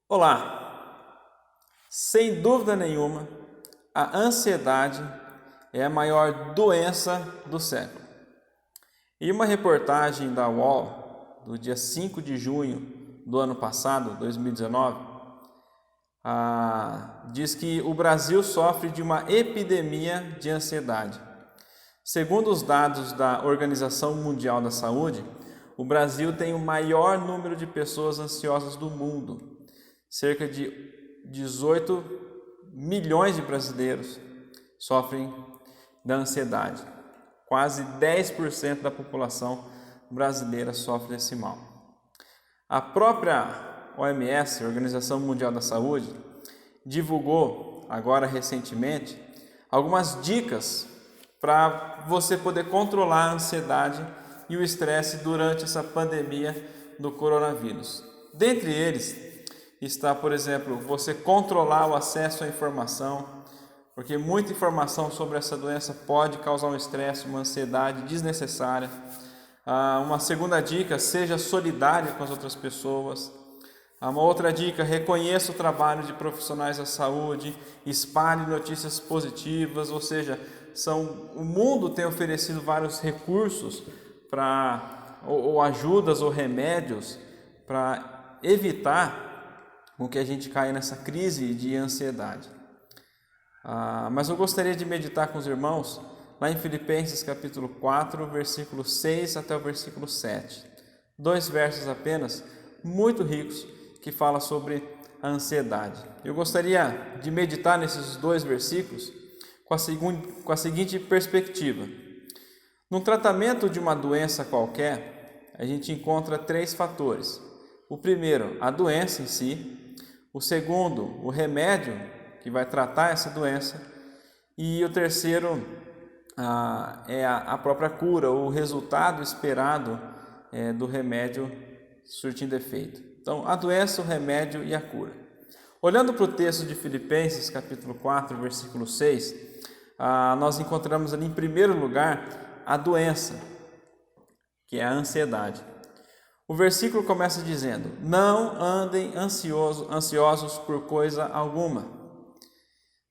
Olá! Sem dúvida nenhuma, a ansiedade é a maior doença do século. Em uma reportagem da UOL, do dia 5 de junho do ano passado, 2019, diz que o Brasil sofre de uma epidemia de ansiedade. Segundo os dados da Organização Mundial da Saúde, o Brasil tem o maior número de pessoas ansiosas do mundo. Cerca de 18 milhões de brasileiros sofrem da ansiedade. Quase 10% da população brasileira sofre desse mal. A própria OMS, Organização Mundial da Saúde, divulgou agora recentemente algumas dicas para você poder controlar a ansiedade e o estresse durante essa pandemia do coronavírus. Dentre eles está, por exemplo, você controlar o acesso à informação, porque muita informação sobre essa doença pode causar um estresse, uma ansiedade desnecessária. Uma segunda dica, seja solidário com as outras pessoas. Uma outra dica, reconheça o trabalho de profissionais da saúde, espalhe notícias positivas, ou seja, o mundo tem oferecido vários recursos ou ajudas ou remédios para evitar com que a gente caia nessa crise de ansiedade. Mas eu gostaria de meditar com os irmãos lá em Filipenses capítulo 4, versículo 6 até o versículo 7. 2 versos apenas, muito ricos, que falam sobre a ansiedade. Eu gostaria de meditar nesses 2 versículos com a seguinte perspectiva. No tratamento de uma doença qualquer, a gente encontra 3 fatores. O primeiro, a doença em si. O segundo, o remédio que vai tratar essa doença. E o terceiro é a própria cura, ou o resultado esperado do remédio surtindo efeito. Então, a doença, o remédio e a cura. Olhando para o texto de Filipenses, capítulo 4, versículo 6, nós encontramos ali em primeiro lugar a doença, que é a ansiedade. O versículo começa dizendo: não andem ansiosos por coisa alguma.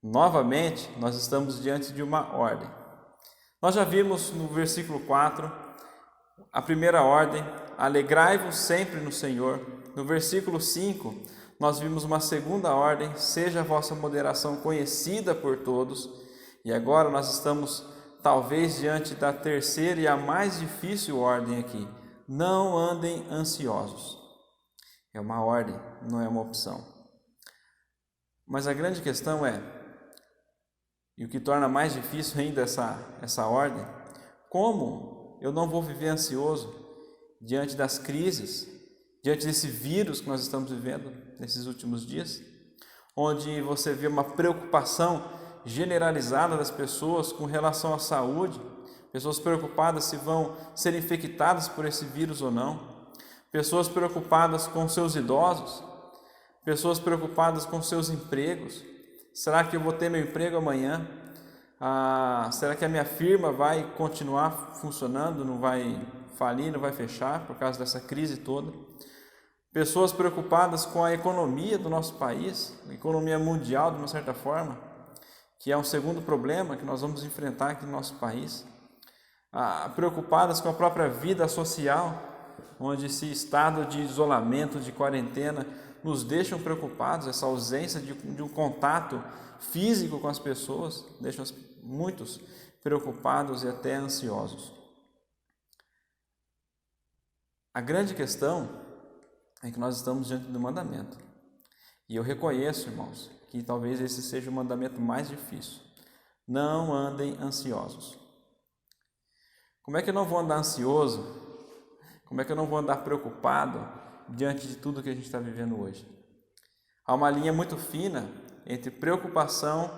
Novamente, nós estamos diante de uma ordem. Nós já vimos no versículo 4 a primeira ordem: alegrai-vos sempre no Senhor. No versículo 5, nós vimos uma segunda ordem: seja a vossa moderação conhecida por todos. E agora nós estamos talvez diante da terceira e a mais difícil ordem aqui: não andem ansiosos. É uma ordem, não é uma opção. Mas a grande questão é, e o que torna mais difícil ainda essa ordem, como eu não vou viver ansioso diante das crises, diante desse vírus que nós estamos vivendo nesses últimos dias, onde você vê uma preocupação generalizada das pessoas com relação à saúde, pessoas preocupadas se vão ser infectadas por esse vírus ou não, pessoas preocupadas com seus idosos, pessoas preocupadas com seus empregos. Será que eu vou ter meu emprego amanhã? Será que a minha firma vai continuar funcionando, não vai falir, não vai fechar por causa dessa crise toda? Pessoas preocupadas com a economia do nosso país, a economia mundial de uma certa forma, que é um segundo problema que nós vamos enfrentar aqui no nosso país. Preocupadas com a própria vida social, onde esse estado de isolamento, de quarentena, nos deixam preocupados. Essa ausência de um contato físico com as pessoas deixa muitos preocupados e até ansiosos. A grande questão é que nós estamos diante do mandamento. E eu reconheço, irmãos, que talvez esse seja o mandamento mais difícil. Não andem ansiosos. Como é que eu não vou andar ansioso? Como é que eu não vou andar preocupado diante de tudo que a gente está vivendo hoje? Há uma linha muito fina entre preocupação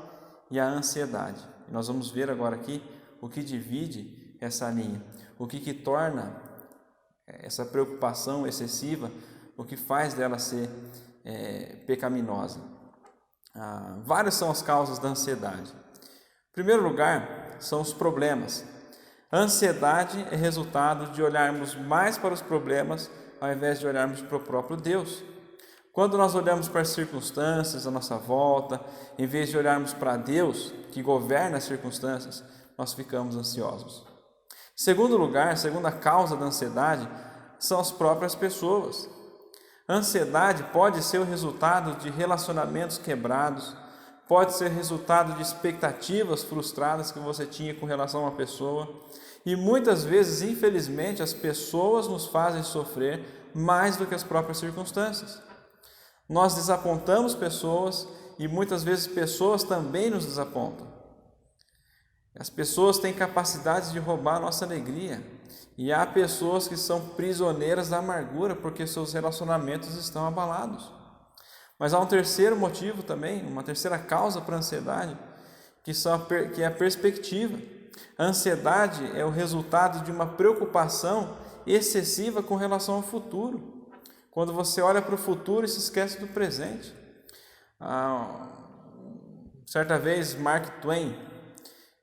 e a ansiedade. E nós vamos ver agora aqui o que divide essa linha, o que torna essa preocupação excessiva, o que faz dela ser pecaminosa. Várias são as causas da ansiedade. Em primeiro lugar, são os problemas. A ansiedade é resultado de olharmos mais para os problemas ao invés de olharmos para o próprio Deus. Quando nós olhamos para as circunstâncias à nossa volta, em vez de olharmos para Deus, que governa as circunstâncias, nós ficamos ansiosos. Segundo lugar, segunda causa da ansiedade, são as próprias pessoas. A ansiedade pode ser o resultado de relacionamentos quebrados, pode ser resultado de expectativas frustradas que você tinha com relação a uma pessoa, e muitas vezes, infelizmente, as pessoas nos fazem sofrer mais do que as próprias circunstâncias. Nós desapontamos pessoas e muitas vezes pessoas também nos desapontam. As pessoas têm capacidade de roubar a nossa alegria e há pessoas que são prisioneiras da amargura porque seus relacionamentos estão abalados. Mas há um terceiro motivo também, uma terceira causa para a ansiedade, que é a perspectiva. A ansiedade é o resultado de uma preocupação excessiva com relação ao futuro. Quando você olha para o futuro e se esquece do presente. Certa vez, Mark Twain,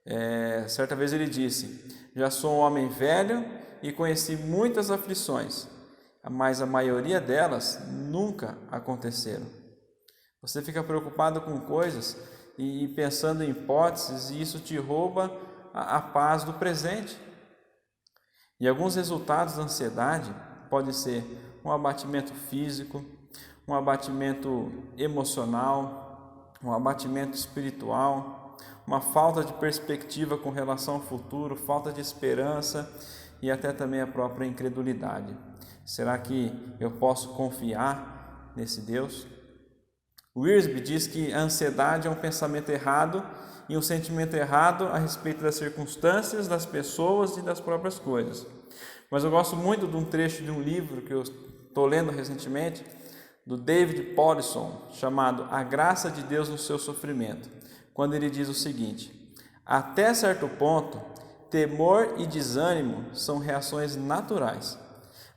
ele disse: já sou um homem velho e conheci muitas aflições, mas a maioria delas nunca aconteceram. Você fica preocupado com coisas e pensando em hipóteses, e isso te rouba a paz do presente. E alguns resultados da ansiedade podem ser um abatimento físico, um abatimento emocional, um abatimento espiritual, uma falta de perspectiva com relação ao futuro, falta de esperança e até também a própria incredulidade. Será que eu posso confiar nesse Deus? Wiersbe diz que a ansiedade é um pensamento errado e um sentimento errado a respeito das circunstâncias, das pessoas e das próprias coisas. Mas eu gosto muito de um trecho de um livro que eu estou lendo recentemente, do David Powlison, chamado A Graça de Deus no Seu Sofrimento, quando ele diz o seguinte: até certo ponto, temor e desânimo são reações naturais,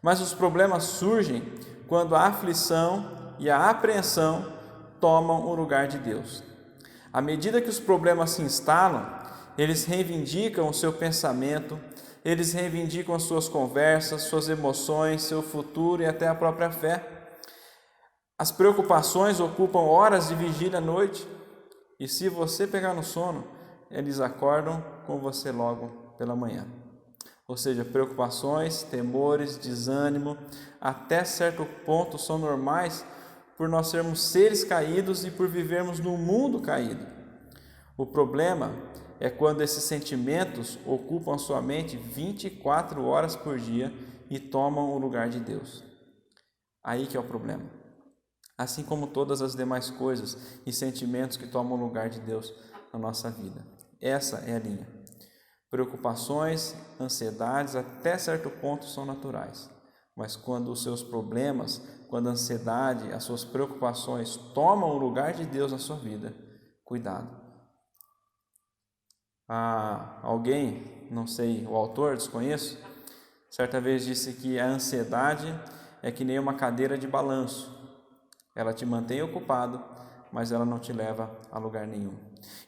mas os problemas surgem quando a aflição e a apreensão tomam o lugar de Deus. À medida que os problemas se instalam, eles reivindicam o seu pensamento, eles reivindicam as suas conversas, suas emoções, seu futuro e até a própria fé. As preocupações ocupam horas de vigília à noite, e se você pegar no sono, eles acordam com você logo pela manhã. Ou seja, preocupações, temores, desânimo, até certo ponto são normais por nós sermos seres caídos e por vivermos num mundo caído. O problema é quando esses sentimentos ocupam sua mente 24 horas por dia e tomam o lugar de Deus. Aí que é o problema. Assim como todas as demais coisas e sentimentos que tomam o lugar de Deus na nossa vida. Essa é a linha. Preocupações, ansiedades, até certo ponto são naturais. Mas quando os seus problemas, quando a ansiedade, as suas preocupações tomam o lugar de Deus na sua vida, cuidado. Alguém, não sei, o autor, desconheço, certa vez disse que a ansiedade é que nem uma cadeira de balanço. Ela te mantém ocupado, mas ela não te leva a lugar nenhum.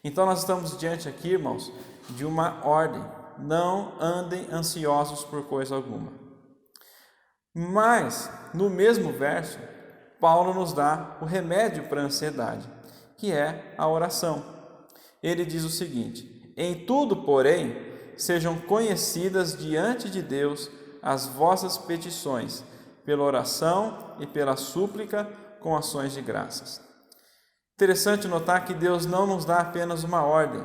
Então nós estamos diante aqui, irmãos, de uma ordem: não andem ansiosos por coisa alguma. Mas, no mesmo verso, Paulo nos dá o remédio para a ansiedade, que é a oração. Ele diz o seguinte: em tudo, porém, sejam conhecidas diante de Deus as vossas petições, pela oração e pela súplica com ações de graças. Interessante notar que Deus não nos dá apenas uma ordem,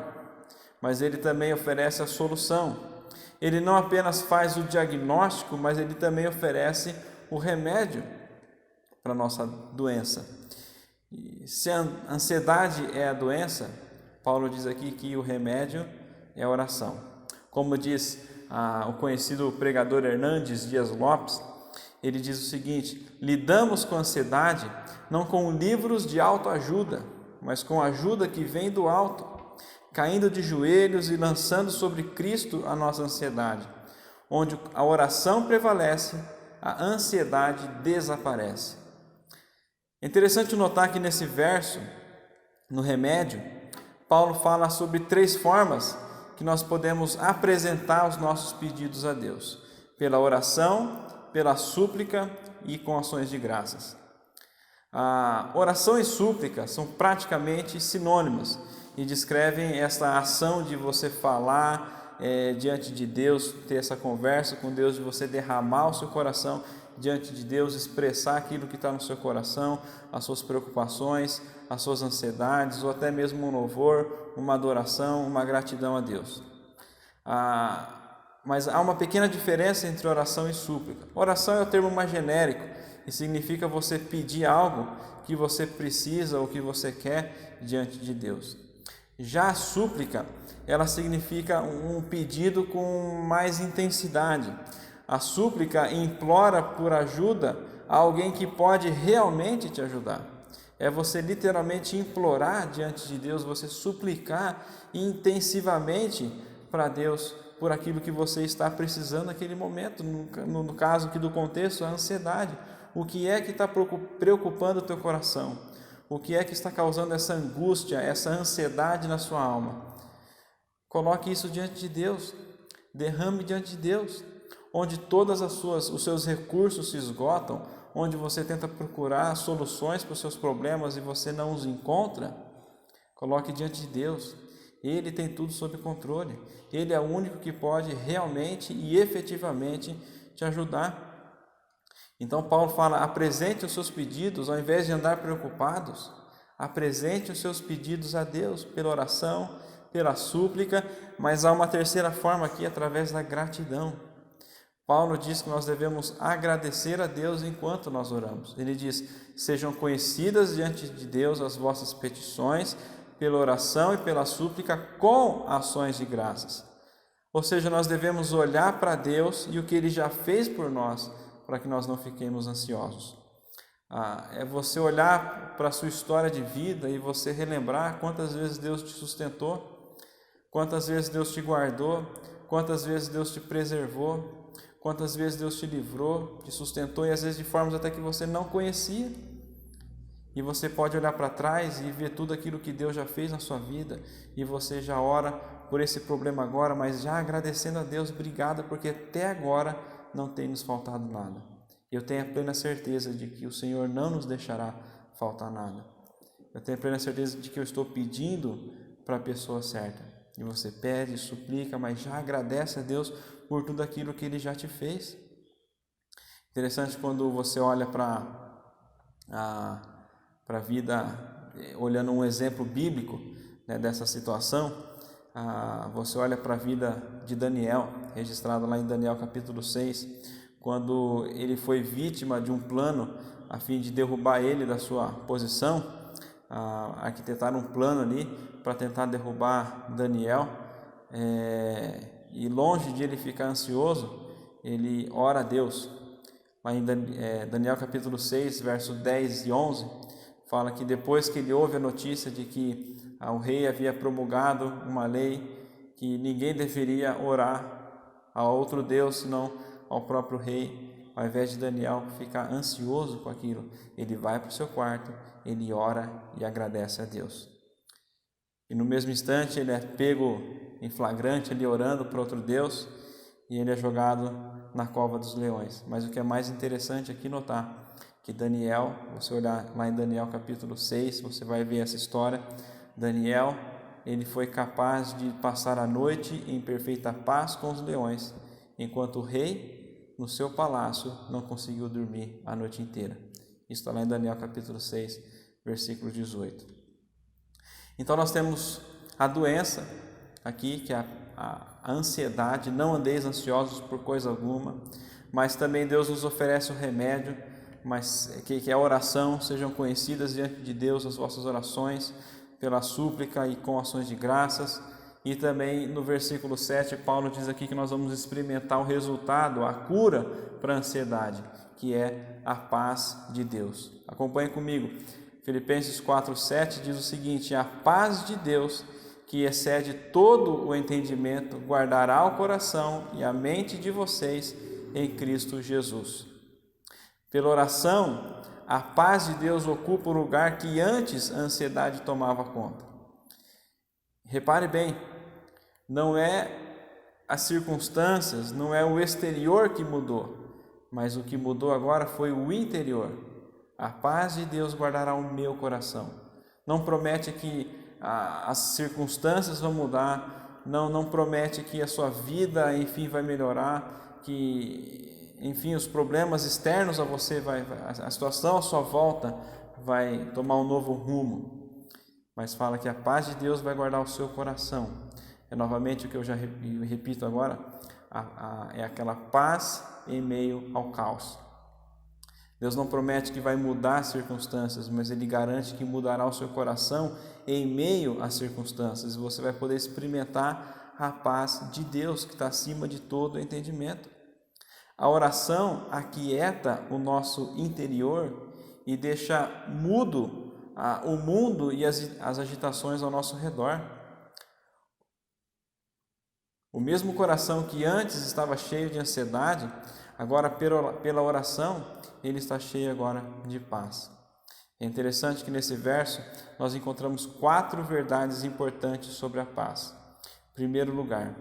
mas Ele também oferece a solução. Ele não apenas faz o diagnóstico, mas Ele também oferece o remédio para a nossa doença. E se a ansiedade é a doença, Paulo diz aqui que o remédio é a oração. Como diz o conhecido pregador Hernandes Dias Lopes, ele diz o seguinte: lidamos com a ansiedade não com livros de autoajuda, mas com a ajuda que vem do alto, caindo de joelhos e lançando sobre Cristo a nossa ansiedade. Onde a oração prevalece, a ansiedade desaparece. É interessante notar que nesse verso, no remédio, Paulo fala sobre 3 formas que nós podemos apresentar os nossos pedidos a Deus: pela oração, pela súplica e com ações de graças. A oração e súplica são praticamente sinônimas e descrevem essa ação de você falar diante de Deus, ter essa conversa com Deus, de você derramar o seu coração diante de Deus, expressar aquilo que está no seu coração, as suas preocupações, as suas ansiedades, ou até mesmo um louvor, uma adoração, uma gratidão a Deus. Mas há uma pequena diferença entre oração e súplica. Oração é o termo mais genérico e significa você pedir algo que você precisa ou que você quer diante de Deus. Já a súplica, ela significa um pedido com mais intensidade. A súplica implora por ajuda a alguém que pode realmente te ajudar. É você literalmente implorar diante de Deus, você suplicar intensivamente para Deus por aquilo que você está precisando naquele momento. No caso aqui do contexto, a ansiedade. O que é que está preocupando o teu coração? O que é que está causando essa angústia, essa ansiedade na sua alma? Coloque isso diante de Deus, derrame diante de Deus, onde todos os seus recursos se esgotam, onde você tenta procurar soluções para os seus problemas e você não os encontra, coloque diante de Deus. Ele tem tudo sob controle, Ele é o único que pode realmente e efetivamente te ajudar. Então Paulo fala, apresente os seus pedidos, ao invés de andar preocupados, apresente os seus pedidos a Deus, pela oração, pela súplica, mas há uma terceira forma aqui, através da gratidão. Paulo diz que nós devemos agradecer a Deus enquanto nós oramos. Ele diz, sejam conhecidas diante de Deus as vossas petições, pela oração e pela súplica com ações de graças. Ou seja, nós devemos olhar para Deus e o que Ele já fez por nós, para que nós não fiquemos ansiosos. É você olhar para a sua história de vida e você relembrar quantas vezes Deus te sustentou, quantas vezes Deus te guardou, quantas vezes Deus te preservou, quantas vezes Deus te livrou, te sustentou, e às vezes de formas até que você não conhecia. E você pode olhar para trás e ver tudo aquilo que Deus já fez na sua vida, e você já ora por esse problema agora, mas já agradecendo a Deus, obrigado, porque até agora não tem nos faltado nada. Eu tenho a plena certeza de que o Senhor não nos deixará faltar nada. Eu tenho a plena certeza de que eu estou pedindo para a pessoa certa. E você pede, suplica, mas já agradece a Deus por tudo aquilo que Ele já te fez. Interessante quando você olha para a vida, olhando um exemplo bíblico, né, dessa situação. Você olha para a vida de Daniel, registrado lá em Daniel capítulo 6, quando ele foi vítima de um plano a fim de derrubar ele da sua posição. Arquitetaram um plano ali para tentar derrubar Daniel, e longe de ele ficar ansioso, ele ora a Deus. Lá em Daniel capítulo 6, verso 10 e 11, fala que depois que ele ouve a notícia de que o rei havia promulgado uma lei que ninguém deveria orar a outro Deus senão ao próprio rei, ao invés de Daniel ficar ansioso com aquilo, ele vai para o seu quarto, ele ora e agradece a Deus. E no mesmo instante ele é pego em flagrante ali orando para outro Deus, e ele é jogado na cova dos leões. Mas o que é mais interessante aqui notar, que Daniel, você olhar lá em Daniel capítulo 6, você vai ver essa história. Daniel, ele foi capaz de passar a noite em perfeita paz com os leões, enquanto o rei, no seu palácio, não conseguiu dormir a noite inteira. Isso está lá em Daniel capítulo 6, versículo 18. Então nós temos a doença aqui, que é a ansiedade. Não andeis ansiosos por coisa alguma, mas também Deus nos oferece o remédio, mas que é a oração. Sejam conhecidas diante de Deus as vossas orações, pela súplica e com ações de graças. E também no versículo 7, Paulo diz aqui que nós vamos experimentar o resultado, a cura para a ansiedade, que é a paz de Deus. Acompanhe comigo. Filipenses 4:7 diz o seguinte: a paz de Deus, que excede todo o entendimento, guardará o coração e a mente de vocês em Cristo Jesus. Pela oração, a paz de Deus ocupa o lugar que antes a ansiedade tomava conta. Repare bem, não é as circunstâncias, não é o exterior que mudou, mas o que mudou agora foi o interior. A paz de Deus guardará o meu coração. Não promete que as circunstâncias vão mudar, não promete que a sua vida, enfim, vai melhorar, que, enfim, os problemas externos a você, a situação à sua volta vai tomar um novo rumo. Mas fala que a paz de Deus vai guardar o seu coração. É novamente o que eu já repito agora, é aquela paz em meio ao caos. Deus não promete que vai mudar as circunstâncias, mas Ele garante que mudará o seu coração em meio às circunstâncias. E você vai poder experimentar a paz de Deus, que está acima de todo o entendimento. A oração aquieta o nosso interior e deixa mudo o mundo e as agitações ao nosso redor. O mesmo coração que antes estava cheio de ansiedade, agora pela oração, ele está cheio agora de paz. É interessante que nesse verso nós encontramos 4 verdades importantes sobre a paz. Em primeiro lugar,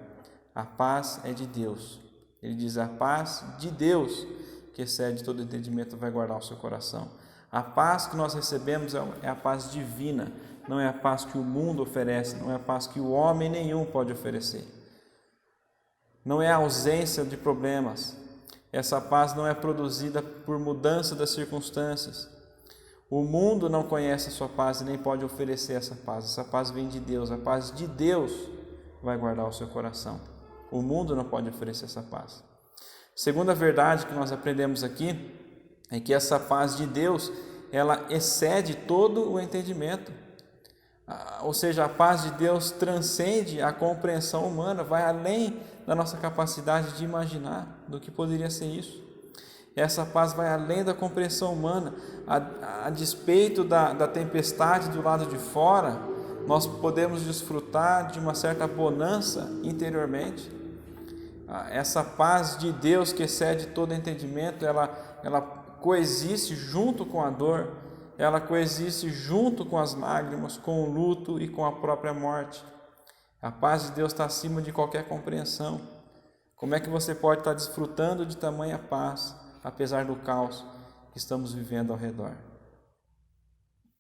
a paz é de Deus. Ele diz: a paz de Deus, que excede todo entendimento, vai guardar o seu coração. A paz que nós recebemos é a paz divina, não é a paz que o mundo oferece, não é a paz que o homem nenhum pode oferecer. Não é a ausência de problemas. Essa paz não é produzida por mudança das circunstâncias. O mundo não conhece a sua paz e nem pode oferecer essa paz. Essa paz vem de Deus. A paz de Deus vai guardar o seu coração. O mundo não pode oferecer essa paz. Segunda verdade que nós aprendemos aqui é que essa paz de Deus, ela excede todo o entendimento. Ou seja, a paz de Deus transcende a compreensão humana, vai além da nossa capacidade de imaginar do que poderia ser isso. Essa paz vai além da compreensão humana. A despeito da tempestade do lado de fora, nós podemos desfrutar de uma certa bonança interiormente. Essa paz de Deus que excede todo entendimento, ela coexiste junto com a dor, ela coexiste junto com as lágrimas, com o luto e com a própria morte. A paz de Deus está acima de qualquer compreensão. Como é que você pode estar desfrutando de tamanha paz, apesar do caos que estamos vivendo ao redor?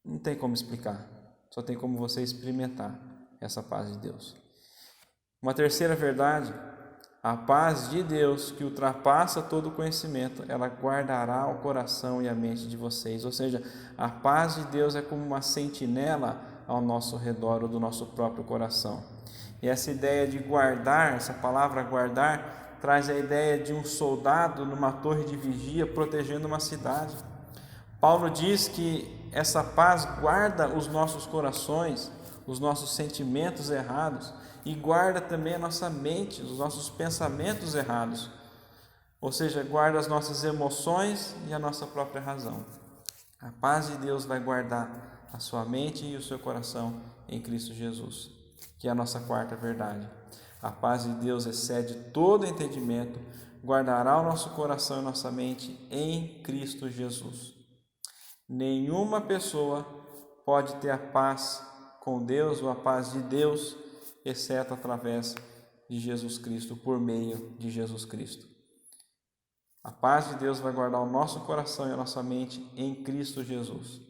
Não tem como explicar, só tem como você experimentar essa paz de Deus. Uma terceira verdade: a paz de Deus, que ultrapassa todo conhecimento, ela guardará o coração e a mente de vocês. Ou seja, a paz de Deus é como uma sentinela ao nosso redor, ou do nosso próprio coração. E essa ideia de guardar, essa palavra guardar, traz a ideia de um soldado numa torre de vigia protegendo uma cidade. Paulo diz que essa paz guarda os nossos corações, os nossos sentimentos errados, e guarda também a nossa mente, os nossos pensamentos errados. Ou seja, guarda as nossas emoções e a nossa própria razão. A paz de Deus vai guardar a sua mente e o seu coração em Cristo Jesus, que é a nossa quarta verdade. A paz de Deus excede todo entendimento, guardará o nosso coração e nossa mente em Cristo Jesus. Nenhuma pessoa pode ter a paz com Deus ou a paz de Deus, exceto através de Jesus Cristo, por meio de Jesus Cristo. A paz de Deus vai guardar o nosso coração e a nossa mente em Cristo Jesus.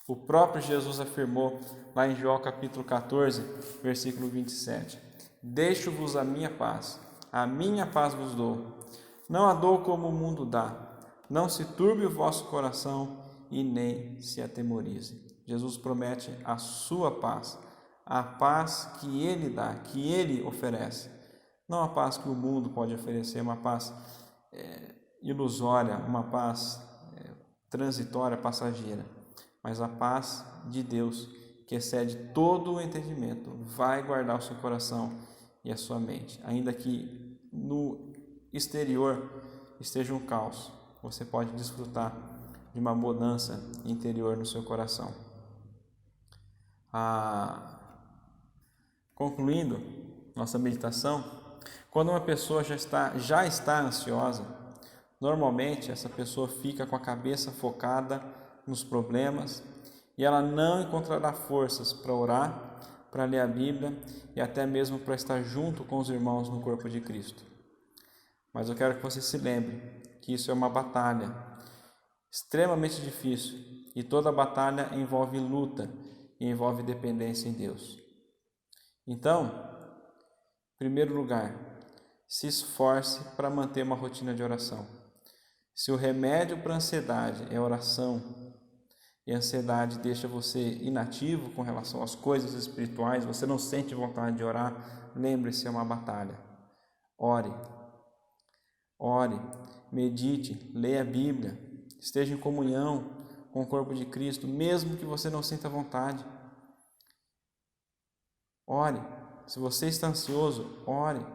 O próprio Jesus afirmou lá em João capítulo 14, versículo 27: Deixo-vos a minha paz vos dou. Não a dou como o mundo dá. Não se turbe o vosso coração e nem se atemorize. Jesus promete a sua paz, a paz que Ele dá, que Ele oferece. Não a paz que o mundo pode oferecer, uma paz ilusória, uma paz transitória, passageira. Mas a paz de Deus, que excede todo o entendimento, vai guardar o seu coração e a sua mente. Ainda que no exterior esteja um caos, você pode desfrutar de uma mudança interior no seu coração. Concluindo nossa meditação, quando uma pessoa já está ansiosa, normalmente essa pessoa fica com a cabeça focada nos problemas e ela não encontrará forças para orar, para ler a Bíblia e até mesmo para estar junto com os irmãos no corpo de Cristo. Mas eu quero que você se lembre que isso é uma batalha. extremamente difícil, e toda batalha envolve luta e envolve dependência em Deus. Então, em primeiro lugar, se esforce para manter uma rotina de oração. Se o remédio para a ansiedade é oração, e a ansiedade deixa você inativo com relação às coisas espirituais, você não sente vontade de orar, lembre-se, é uma batalha. Ore, medite, leia a Bíblia, esteja em comunhão com o corpo de Cristo, mesmo que você não sinta vontade. Ore, se você está ansioso, ore.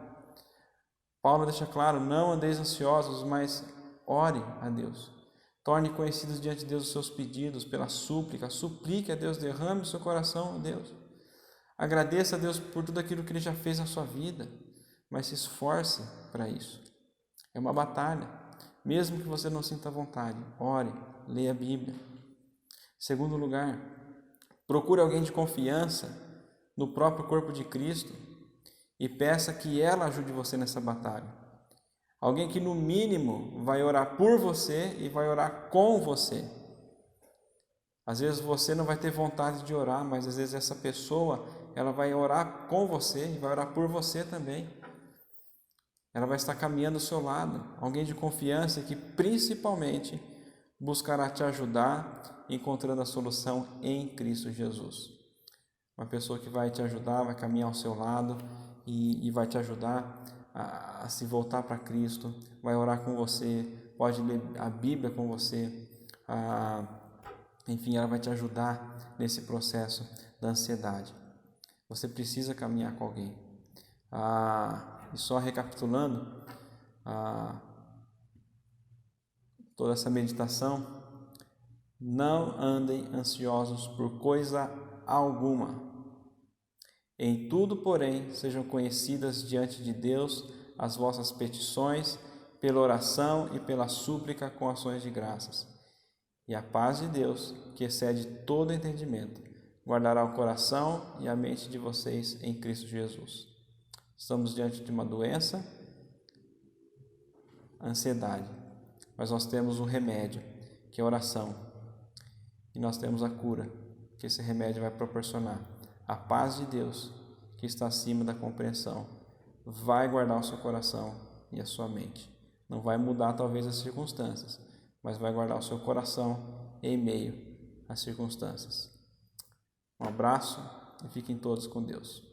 Paulo deixa claro, não andeis ansiosos, mas ore a Deus. Torne conhecidos diante de Deus os seus pedidos pela súplica, suplique a Deus, derrame o seu coração a Deus. Agradeça a Deus por tudo aquilo que Ele já fez na sua vida, mas se esforce para isso. É uma batalha, mesmo que você não sinta vontade, ore, leia a Bíblia. Segundo lugar, procure alguém de confiança no próprio corpo de Cristo e peça que ela ajude você nessa batalha. Alguém que no mínimo vai orar por você e vai orar com você. Às vezes você não vai ter vontade de orar, mas às vezes essa pessoa, ela vai orar com você e vai orar por você também. Ela vai estar caminhando ao seu lado. Alguém de confiança que principalmente buscará te ajudar encontrando a solução em Cristo Jesus. Uma pessoa que vai te ajudar, vai caminhar ao seu lado e vai te ajudar a se voltar para Cristo, vai orar com você, pode ler a Bíblia com você, enfim, ela vai te ajudar nesse processo da ansiedade. Você precisa caminhar com alguém. E só recapitulando toda essa meditação, não andem ansiosos por coisa alguma. Em tudo, porém, sejam conhecidas diante de Deus as vossas petições, pela oração e pela súplica com ações de graças. E a paz de Deus, que excede todo entendimento, guardará o coração e a mente de vocês em Cristo Jesus. Estamos diante de uma doença, ansiedade, mas nós temos um remédio, que é a oração. E nós temos a cura, que esse remédio vai proporcionar. A paz de Deus, que está acima da compreensão, vai guardar o seu coração e a sua mente. Não vai mudar talvez as circunstâncias, mas vai guardar o seu coração em meio às circunstâncias. Um abraço e fiquem todos com Deus.